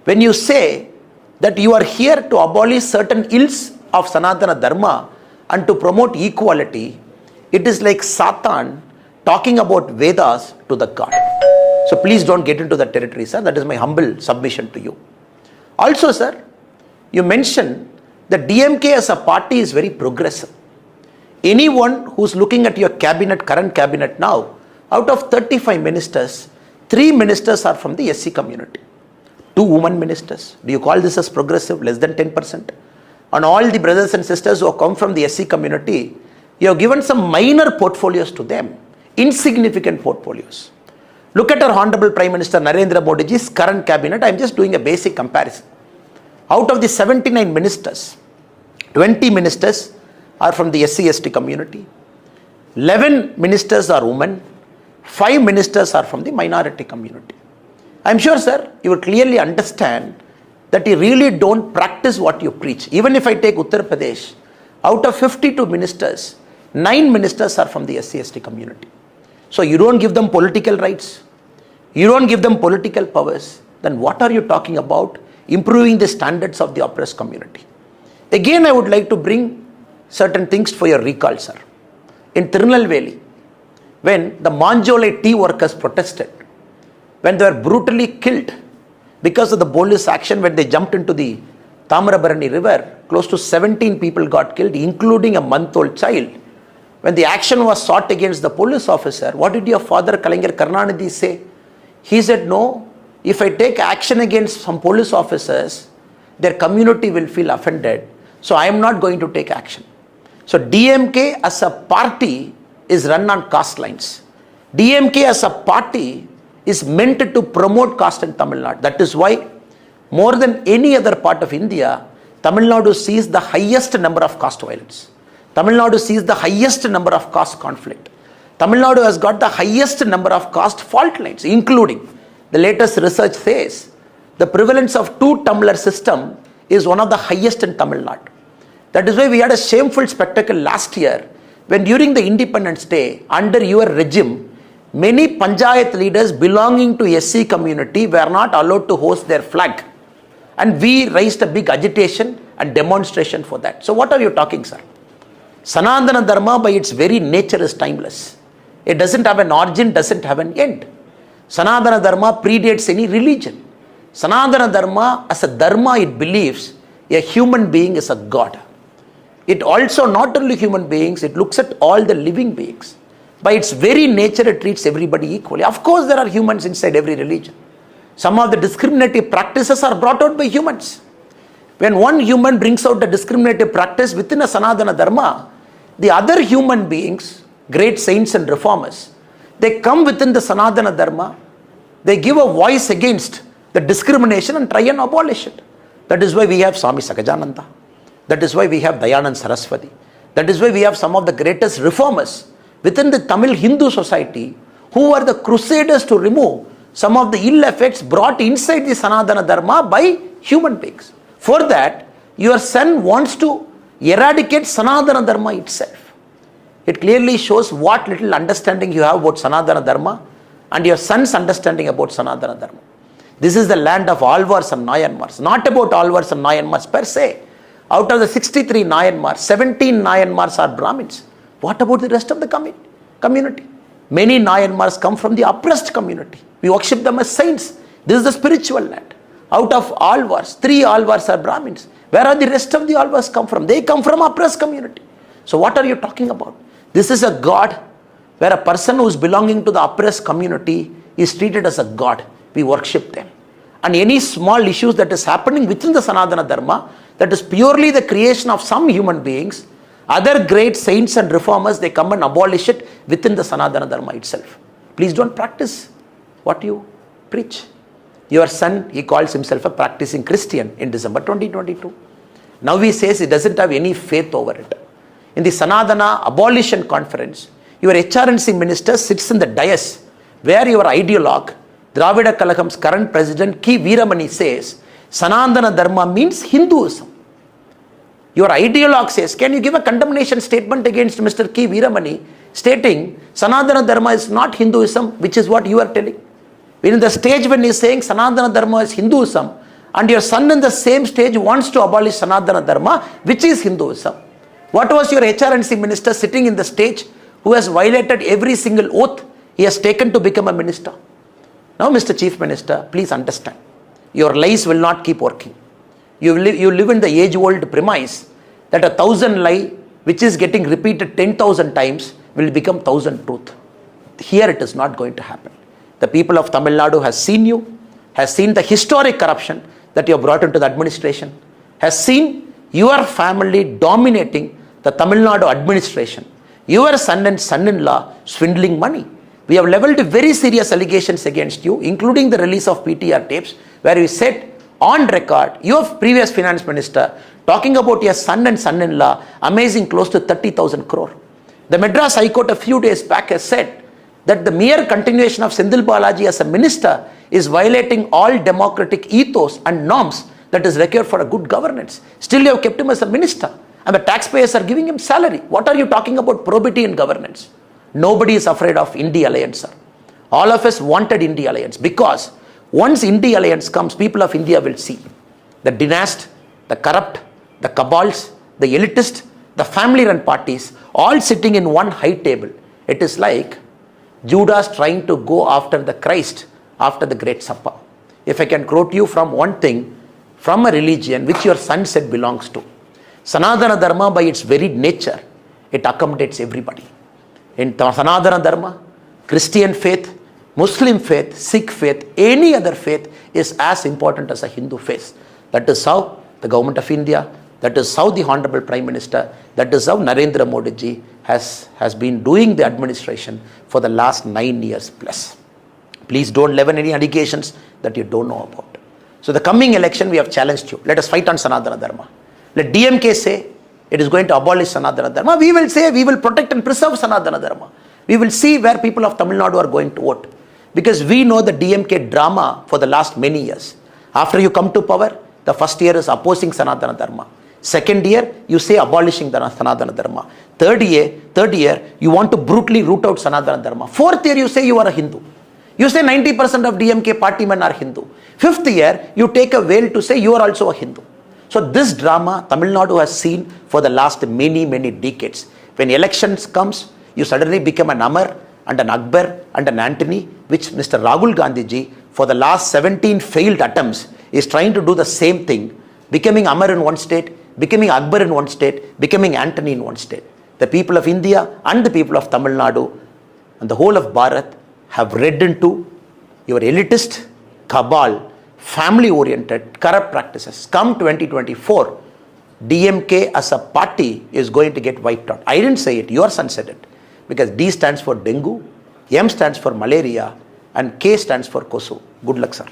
When you say that you are here to abolish certain ills of Sanatana Dharma and to promote equality, it is like Satan talking about Vedas to the God. So please don't get into that territory, sir. That is my humble submission to you. Also, sir, you mentioned that DMK as a party is very progressive. Anyone who's looking at your cabinet, current cabinet now, out of 35 ministers, 3 ministers are from the SC community. 2 women ministers. Do you call this as progressive? Less than 10%. And all the brothers and sisters who have come from the SC community, you have given some minor portfolios to them. Insignificant portfolios. Look at our Honorable Prime Minister Narendra Modi's current cabinet. I am just doing a basic comparison. Out of the 79 ministers, 20 ministers are from the SC/ST community. 11 ministers are women. 5 ministers are from the minority community. I am sure, sir, you will clearly understand that you really don't practice what you preach. Even if I take Uttar Pradesh, out of 52 ministers, 9 ministers are from the SC/ST community. So you don't give them political rights, you don't give them political powers, then what are you talking about improving the standards of the oppressed community? Again, I would like to bring certain things for your recall, sir. In Tirunelveli, when the Manjolai tea workers protested, when they were brutally killed because of the police action, when they jumped into the Tamarabarani river, close to 17 people got killed, including a month-old child. When the action was sought against the police officer, what did your father, Kalaignar Karunanidhi, say? He said, no, if I take action against some police officers, their community will feel offended. So I am not going to take action. So DMK as a party is run on caste lines. DMK as a party is meant to promote caste in Tamil Nadu. That is why more than any other part of India, Tamil Nadu sees the highest number of caste violence. Tamil Nadu sees the highest number of caste conflict. Tamil Nadu has got the highest number of caste fault lines, including the latest research says the prevalence of 2-tumbler system is one of the highest in Tamil Nadu. That is why we had a shameful spectacle last year when during the Independence Day, under your regime, many Panchayat leaders belonging to SC community were not allowed to host their flag. And we raised a big agitation and demonstration for that. So what are you talking, sir? Sanatana Dharma by its very nature is timeless. It doesn't have an origin, doesn't have an end. Sanatana Dharma predates any religion. Sanatana Dharma, as a dharma, it believes a human being is a god. It also not only human beings, it looks at all the living beings. By its very nature, it treats everybody equally. Of course, there are humans inside every religion. Some of the discriminative practices are brought out by humans. When one human brings out a discriminative practice within a Sanatana Dharma, the other human beings, great saints and reformers, they come within the Sanatana Dharma, they give a voice against the discrimination and try and abolish it. That is why we have Swami Sakajananda. That is why we have Dayanand Saraswati. That is why we have some of the greatest reformers within the Tamil Hindu society who are the crusaders to remove some of the ill effects brought inside the Sanatana Dharma by human beings. For that, your son wants to eradicate Sanatana Dharma itself. It clearly shows what little understanding you have about Sanatana Dharma and your son's understanding about Sanatana Dharma. This is the land of Alvars and Nayanmars, not about Alvars and Nayanmars per se. Out of the 63 Nayanmars, 17 Nayanmars are Brahmins. What about the rest of the community? Many Nayanmars come from the oppressed community. We worship them as saints. This is the spiritual land. Out of Alvars, 3 Alvars are Brahmins. Where are the rest of the Alvars come from? They come from oppressed community. So what are you talking about? This is a god where a person who is belonging to the oppressed community is treated as a god. We worship them. And any small issues that is happening within the Sanatana Dharma, that is purely the creation of some human beings, other great saints and reformers, they come and abolish it within the Sanatana Dharma itself. Please don't practice what you preach. Your son, he calls himself a practicing Christian in December 2022. Now he says he doesn't have any faith over it. In the Sanatana Abolition Conference, your HRNC minister sits in the dais where your ideologue, Dravida Kalagam's current president, K. Veeramani, says Sanatana Dharma means Hinduism. Your ideologue says, can you give a condemnation statement against Mr. K. Veeramani stating Sanatana Dharma is not Hinduism, which is what you are telling? In the stage when he is saying Sanatana Dharma is Hinduism, and your son in the same stage wants to abolish Sanatana Dharma, which is Hinduism. What was your HRNC minister sitting in the stage who has violated every single oath he has taken to become a minister? Now, Mr. Chief Minister, please understand, your lies will not keep working. You live in the age-old premise that 1,000 lie which is getting repeated 10,000 times will become 1,000 truth. Here it is not going to happen. The people of Tamil Nadu has seen you, has seen the historic corruption that you have brought into the administration, has seen your family dominating the Tamil Nadu administration, your son and son-in-law swindling money. We have leveled very serious allegations against you, including the release of PTR tapes, where we said on record, your previous finance minister talking about your son and son-in-law amazing close to 30,000 crore. The Madras High Court a few days back has said that the mere continuation of Sendil Balaji as a minister is violating all democratic ethos and norms that is required for a good governance. Still you have kept him as a minister and the taxpayers are giving him salary. What are you talking about probity in governance? Nobody is afraid of India alliance, sir. All of us wanted India alliance because once India alliance comes, people of India will see the dynast, the corrupt, the cabals, the elitist, the family-run parties all sitting in one high table. It is like Judas trying to go after the Christ after the Great Supper. If I can quote you from one thing, from a religion which your son said belongs to, Sanatana Dharma by its very nature, it accommodates everybody. In Sanatana Dharma, Christian faith, Muslim faith, Sikh faith, any other faith is as important as a Hindu faith. That is how the government of India, that is how the Honorable Prime Minister, that is how Narendra Modi ji has been doing the administration for the last 9 years plus. Please don't level any allegations that you don't know about. So the coming election we have challenged you. Let us fight on Sanatana Dharma. Let DMK say it is going to abolish Sanatana Dharma. We will say we will protect and preserve Sanatana Dharma. We will see where people of Tamil Nadu are going to vote. Because we know the DMK drama for the last many years. After you come to power, the first year is opposing Sanatana Dharma. Second year, you say abolishing the Sanatana Dharma. Third year, you want to brutally root out Sanatana Dharma. Fourth year, you say you are a Hindu. You say 90% of DMK party men are Hindu. Fifth year, you take a veil to say you are also a Hindu. So this drama, Tamil Nadu has seen for the last many, many decades. When elections comes, you suddenly become an Amar and an Akbar and an Antony, which Mr. Rahul Gandhi ji, for the last 17 failed attempts, is trying to do the same thing, becoming Amar in one state, becoming Akbar in one state, becoming Antony in one state. The people of India and the people of Tamil Nadu and the whole of Bharat have read into your elitist, cabal, family-oriented, corrupt practices. Come 2024, DMK as a party is going to get wiped out. I didn't say it, your son said it. Because D stands for dengue, M stands for malaria, and K stands for Kosu. Good luck, sir.